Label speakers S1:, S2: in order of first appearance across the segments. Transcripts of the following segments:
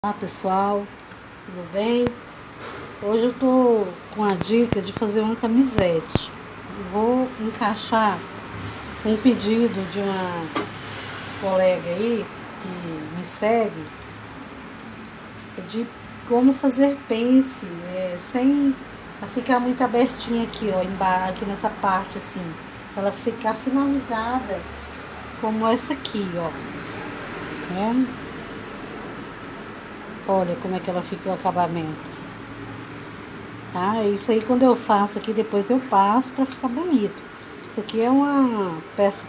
S1: Olá pessoal, tudo bem? Hoje eu tô com a dica de fazer uma camisete. Vou encaixar um pedido de uma colega aí que me segue de como fazer pence sem ficar muito abertinha aqui, ó, embaixo, aqui nessa parte assim, ela ficar finalizada como essa aqui, ó. Olha como é que ela fica o acabamento. Tá? Isso aí quando eu faço aqui, depois eu passo pra ficar bonito. Isso aqui é uma peça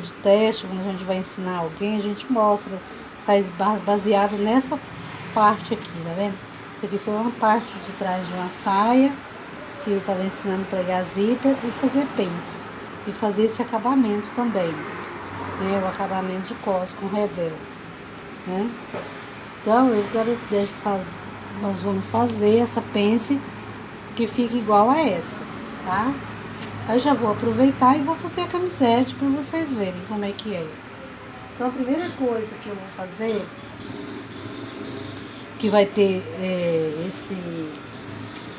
S1: de teste. Quando a gente vai ensinar alguém, a gente mostra, faz baseado nessa parte aqui, tá vendo? Isso aqui foi uma parte de trás de uma saia, que eu tava ensinando a pregar zíper e fazer pence. E fazer esse acabamento também, né? O acabamento de cos com revel, né? Então nós vamos fazer essa pence que fica igual a essa, tá? Aí já vou aproveitar e vou fazer a camisete para vocês verem como é que é. Então a primeira coisa que eu vou fazer, que vai ter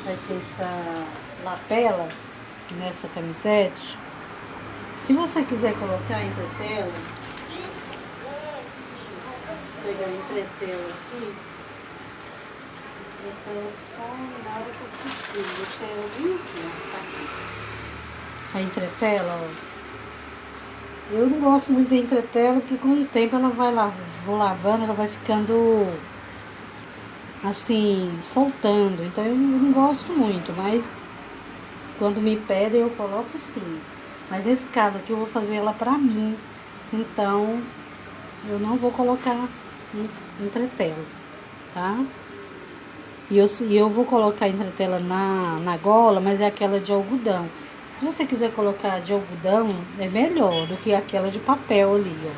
S1: essa lapela nessa camisete. Se você quiser colocar entretela, vou pegar entretela aqui. Entretela só na hora que eu preciso. Deixa ela limpinha, tá aqui. A entretela, ó. Eu não gosto muito da entretela, porque com o tempo ela vou lavando, ela vai ficando assim, soltando. Então eu não gosto muito, mas quando me pedem eu coloco sim. Mas nesse caso aqui eu vou fazer ela pra mim, então eu não vou colocar entretela, tá? E eu vou colocar entretela na gola, mas é aquela de algodão. Se você quiser colocar de algodão, é melhor do que aquela de papel ali, ó.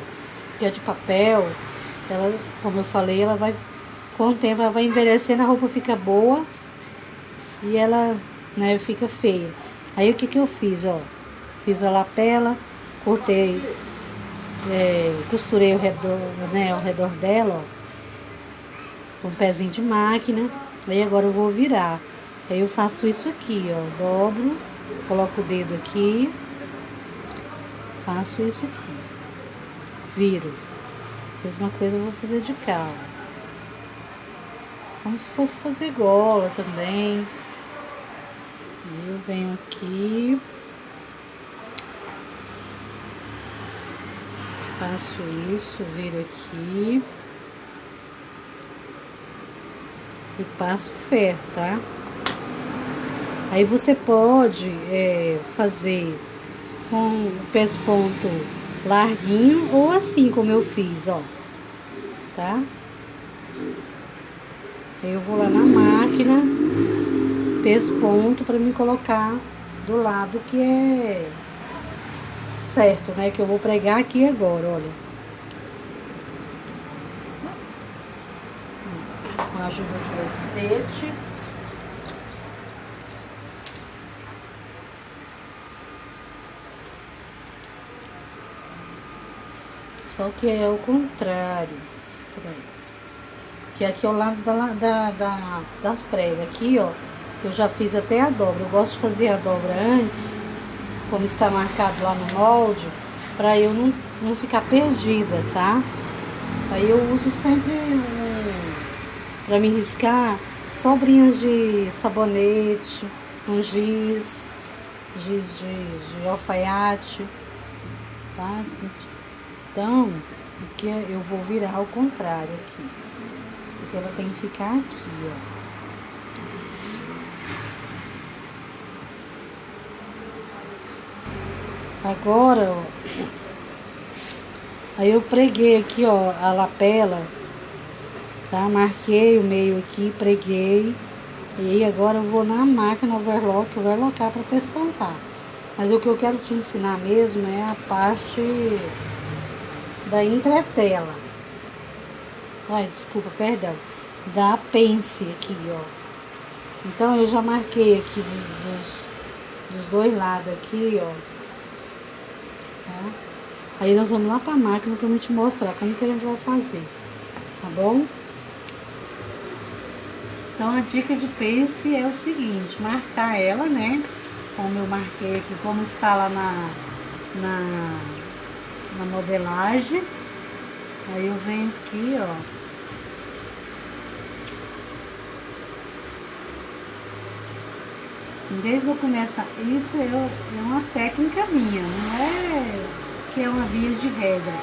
S1: Porque a de papel, ela, como eu falei, ela vai, com o tempo, ela vai envelhecendo, a roupa fica boa e ela, né, fica feia. Aí o que eu fiz, ó? Fiz a lapela, cortei, costurei ao redor dela, ó, com um pezinho de máquina. Aí agora eu vou virar. Aí eu faço isso aqui, ó, dobro, coloco o dedo aqui, faço isso aqui, viro. Mesma coisa eu vou fazer de cá, ó. Como se fosse fazer gola também. Eu venho aqui, faço isso, viro aqui e passo ferro, tá? Aí você pode fazer com o pesponto larguinho ou assim como eu fiz, ó, tá? Aí eu vou lá na máquina, pesponto para me colocar do lado que é certo, né? Que eu vou pregar aqui agora, olha. Com a ajuda de estilete. Só que é o contrário. Que aqui é o lado das pregas. Aqui, ó, eu já fiz até a dobra. Eu gosto de fazer a dobra antes, como está marcado lá no molde, para eu não ficar perdida, tá? Aí eu uso sempre para me riscar sobrinhas de sabonete, um giz de alfaiate, tá? Então, aqui eu vou virar ao contrário aqui, porque ela tem que ficar aqui, ó. Agora, ó, aí eu preguei aqui, ó, a lapela, tá? Marquei o meio aqui, preguei. E aí agora eu vou na máquina overlockar para pespontar. Mas o que eu quero te ensinar mesmo é a parte da entretela. Ai, desculpa, perdão. Da pence aqui, ó. Então eu já marquei aqui dos dois lados aqui, ó. Tá? Aí nós vamos lá pra máquina pra eu te mostrar como que a gente vai fazer. tá bom? Então a dica de pence é o seguinte, marcar ela, né? Como eu marquei aqui, como está lá na modelagem. Aí eu venho aqui, ó. Em vez de eu começar, isso é uma técnica minha, não é que é uma via de regra.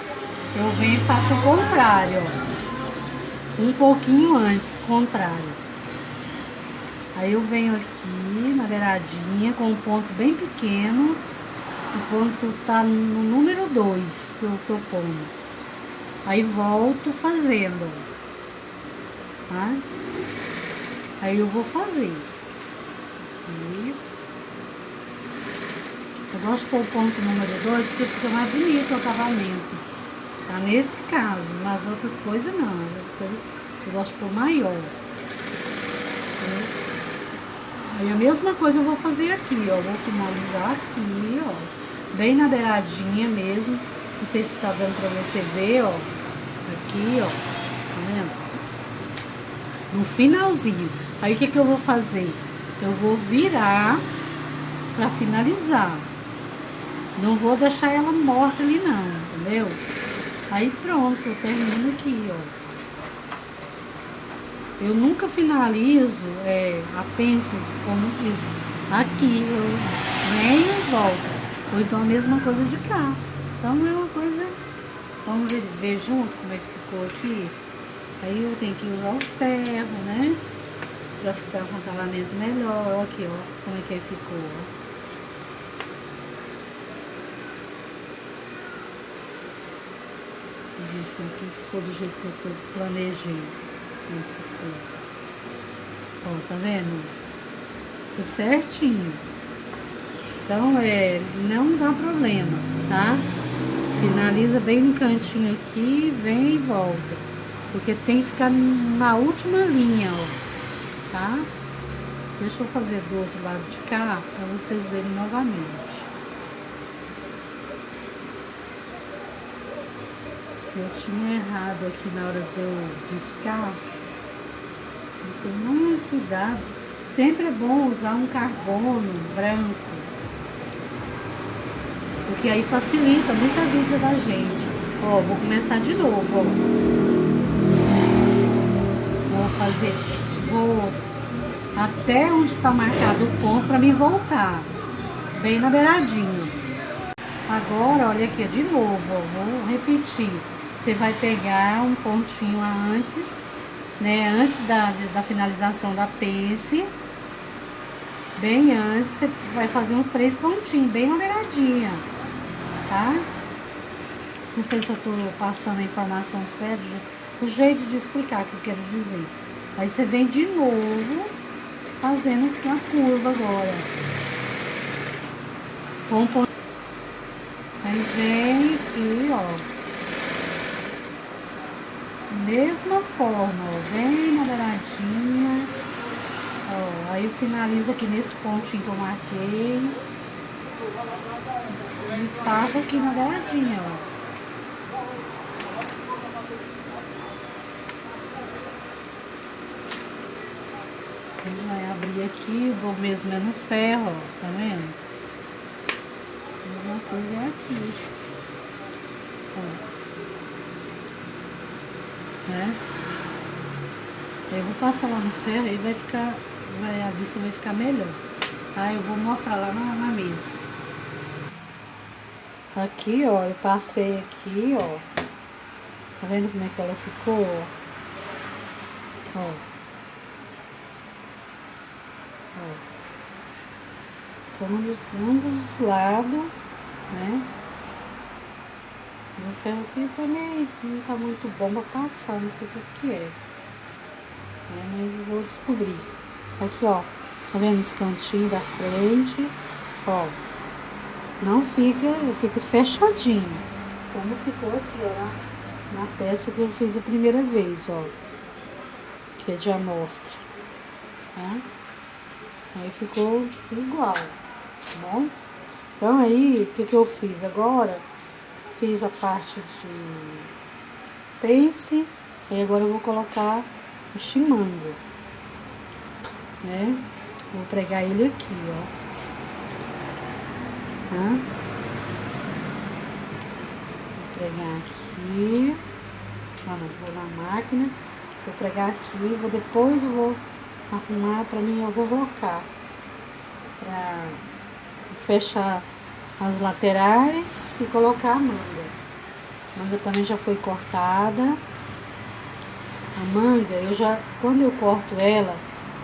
S1: Eu venho e faço o contrário, ó. Um pouquinho antes, contrário. Aí eu venho aqui na beiradinha com um ponto bem pequeno. O ponto tá no número 2 que eu tô pondo. Aí volto fazendo, tá? Aí eu vou fazer. Eu gosto de pôr o ponto número 2 porque fica mais bonito o acabamento. Tá? Nesse caso, nas outras coisas não. As outras coisas eu gosto de pôr maior. Tá? Aí a mesma coisa eu vou fazer aqui, ó. Vou finalizar aqui, ó. Bem na beiradinha mesmo. Não sei se tá dando pra você ver, ó. Aqui, ó. Tá vendo? No finalzinho. Aí o que que eu vou fazer? Eu vou virar pra finalizar. Não vou deixar ela morta ali não, entendeu? Aí pronto, eu termino aqui, ó. Eu nunca finalizo a pence, como diz, aqui, eu venho e volto. Ou então a mesma coisa de cá. Então é uma coisa, vamos ver junto como é que ficou aqui. Aí eu tenho que usar o ferro, né? Pra ficar com acabamento melhor. Ó aqui, ó, como é que ficou, ó. Isso aqui ficou do jeito que eu planejei. Ó, tá vendo? Ficou certinho. Então, não dá problema, tá? Finaliza bem no cantinho aqui, vem e volta. Porque tem que ficar na última linha, ó, tá? Deixa eu fazer do outro lado de cá, pra vocês verem novamente. Eu tinha errado aqui na hora de eu riscar. Tem muito cuidado. Sempre é bom usar um carbono branco. Porque aí facilita muito a vida da gente. Ó, vou começar de novo, ó. Vou até onde tá marcado o ponto pra me voltar. Bem na beiradinha. Agora, olha aqui, de novo, ó, vou repetir. Você vai pegar um pontinho antes, né? Antes da finalização da pence. Bem antes, você vai fazer uns 3 pontinhos, bem na beiradinha, tá? Não sei se eu tô passando a informação certa, o jeito de explicar que eu quero dizer. Aí você vem de novo, fazendo uma curva agora. Com um pontinho. Aí vem aqui, ó. Mesma forma, ó, vem na beiradinha, ó, aí eu finalizo aqui nesse pontinho que eu marquei e faço aqui na beiradinha, ó. Ele vai abrir aqui, vou mesmo no ferro, ó, tá vendo? A mesma coisa é aqui, ó. Né? Eu vou passar lá no ferro e a vista vai ficar melhor, tá? Eu vou mostrar lá na mesa. Aqui, ó, eu passei aqui, ó. Tá vendo como é que ela ficou, ó? Ó. Ó. Um dos lados, né? O ferro aqui também não tá muito bom pra passar, não sei o que é. Mas eu vou descobrir. Aqui, ó. Tá vendo os cantinhos da frente? Ó. Não fica fechadinho. Como ficou aqui, ó. Na peça que eu fiz a primeira vez, ó. Que é de amostra. Tá? Aí ficou igual. Tá bom? Então aí, o que eu fiz agora? Fiz a parte de pence, Aí agora eu vou colocar o chimango, né? Vou pregar ele aqui, ó. Tá? Vou pregar aqui. Vou na máquina. Vou pregar aqui. Depois eu vou arrumar pra mim. Eu vou colocar pra fechar as laterais e colocar a manga. A manga também já foi cortada. A manga, quando eu corto ela,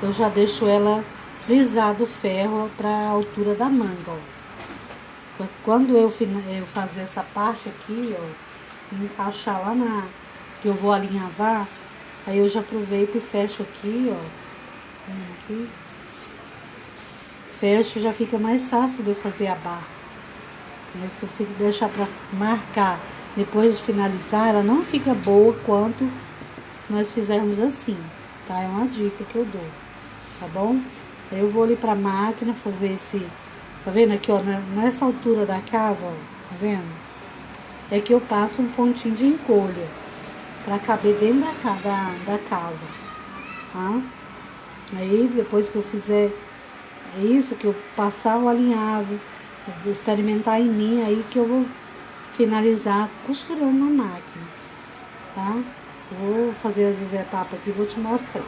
S1: eu já deixo ela frisado o ferro para a altura da manga, ó. Quando eu fazer essa parte aqui, ó, encaixar lá que eu vou alinhavar, aí eu já aproveito e fecho aqui, ó. Aqui. Fecho, já fica mais fácil de eu fazer a barra. Se eu deixar para marcar depois de finalizar, ela não fica boa quanto se nós fizermos assim, tá? É uma dica que eu dou, tá bom? Aí eu vou ali pra máquina fazer tá vendo aqui, ó, nessa altura da cava, ó, tá vendo? É que eu passo um pontinho de encolha pra caber dentro da cava, tá? Aí depois que eu fizer isso, que eu passar o alinhavo, experimentar em mim, aí que eu vou finalizar costurando na máquina, tá? Vou fazer as etapas aqui e vou te mostrar.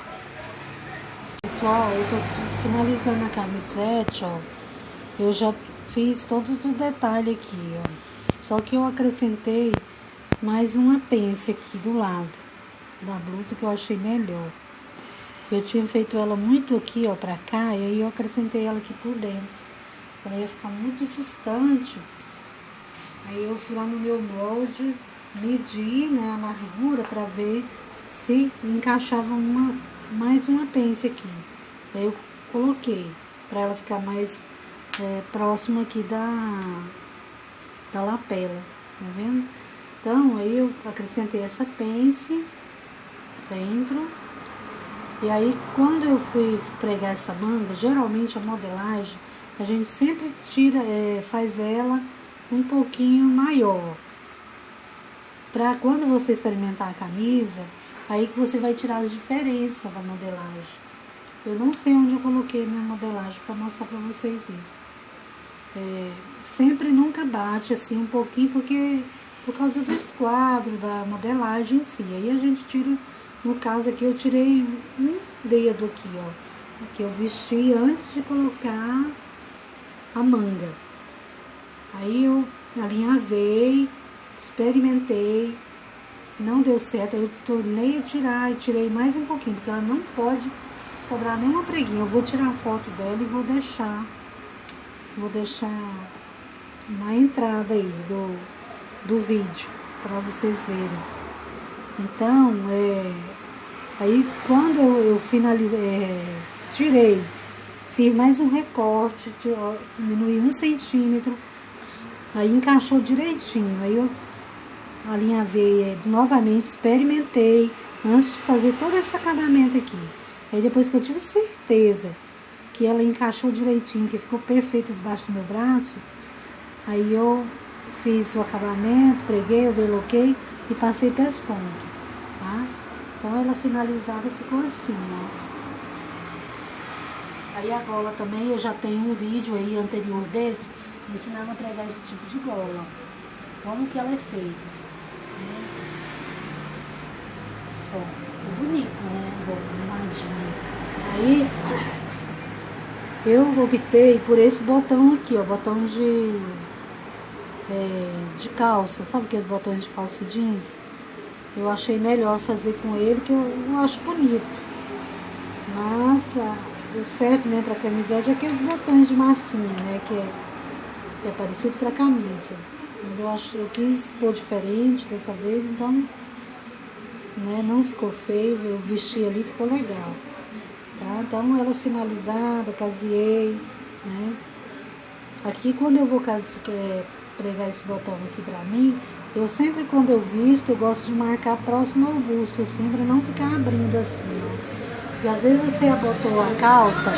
S1: Pessoal, eu tô finalizando a camisete, ó. Eu já fiz todos os detalhes aqui, ó. Só que eu acrescentei mais uma pence aqui do lado da blusa que eu achei melhor. Eu tinha feito ela muito aqui, ó, pra cá, e aí eu acrescentei ela aqui por dentro. Ela ia ficar muito distante. Aí eu fui lá no meu molde, medi, né, a largura pra ver se encaixava mais uma pence aqui. Aí eu coloquei pra ela ficar mais próximo aqui da lapela, tá vendo? Então aí eu acrescentei essa pence dentro. E aí quando eu fui pregar essa manga, geralmente a modelagem a gente sempre faz ela um pouquinho maior, para quando você experimentar a camisa, aí que você vai tirar as diferenças da modelagem. Eu não sei onde eu coloquei minha modelagem para mostrar para vocês isso. Sempre nunca bate assim um pouquinho, porque por causa do esquadro, da modelagem em si. Aí a gente tira, no caso aqui eu tirei um dedo aqui, ó, que eu vesti antes de colocar a manga. Aí eu alinhavei, experimentei, não deu certo, aí eu tornei a tirar e tirei mais um pouquinho, porque ela não pode sobrar nenhuma preguinha. Eu vou tirar a foto dela e vou deixar na entrada aí do vídeo, para vocês verem. Então, aí quando eu finalizei, tirei, fiz mais um recorte, diminui 1 centímetro, aí encaixou direitinho. Aí eu alinhavei novamente, experimentei antes de fazer todo esse acabamento aqui. Aí depois que eu tive certeza que ela encaixou direitinho, que ficou perfeito debaixo do meu braço, aí eu fiz o acabamento, preguei, overloquei e passei para as pontas, tá? Então ela finalizada ficou assim, ó. Aí a gola também, eu já tenho um vídeo aí anterior desse, ensinando a pregar esse tipo de gola, como que ela é feita, né? Ó, é bonito, né? Aí eu optei por esse botão aqui, ó, botão de calça, sabe aqueles botões de calça jeans? Eu achei melhor fazer com ele, que eu acho bonito. Mas o certo, né, pra camiseta é aqueles botões de massinha, né, que é parecido pra camisa. Mas eu quis pôr diferente dessa vez, então, né, não ficou feio, eu vesti ali, ficou legal. Tá? Então ela finalizada, caseei, né? Aqui quando eu vou pregar esse botão aqui pra mim, eu sempre quando eu visto, eu gosto de marcar próximo ao busto, assim, pra não ficar abrindo assim, ó. E às vezes você abotou a calça,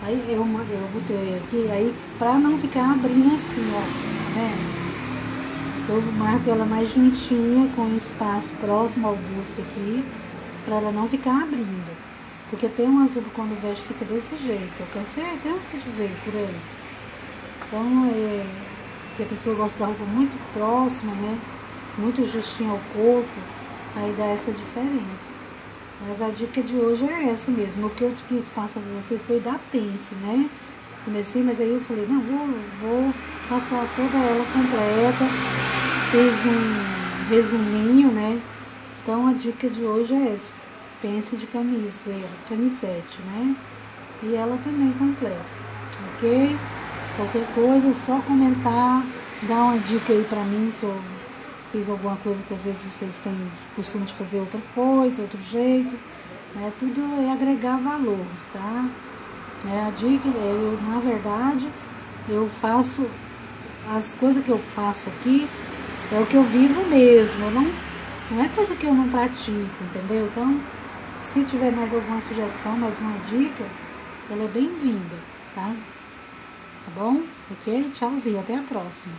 S1: aí eu botei aqui, aí pra não ficar abrindo assim, ó, tá vendo? Eu marco ela mais juntinha, com um espaço próximo ao busto aqui, para ela não ficar abrindo. Porque tem umas roupas quando veste fica desse jeito. Eu canso de ver por aí. Então, que a pessoa gosta da roupa muito próxima, né? Muito justinha ao corpo, aí dá essa diferença. Mas a dica de hoje é essa mesmo. O que eu quis passar para você foi da pence, né? Comecei, mas aí eu falei, não, vou passar toda ela completa. Fiz um resuminho, né? Então a dica de hoje é essa. Pence de camisete, né? E ela também completa, ok? Qualquer coisa, é só comentar, dá uma dica aí pra mim se eu fiz alguma coisa que às vezes vocês têm costume de fazer outra coisa, outro jeito, né? Tudo é agregar valor, tá? A dica, na verdade, eu faço, as coisas que eu faço aqui, é o que eu vivo mesmo, não é coisa que eu não pratico, entendeu? Então, se tiver mais alguma sugestão, mais uma dica, ela é bem-vinda, tá? Tá bom? Ok? Tchauzinho, até a próxima.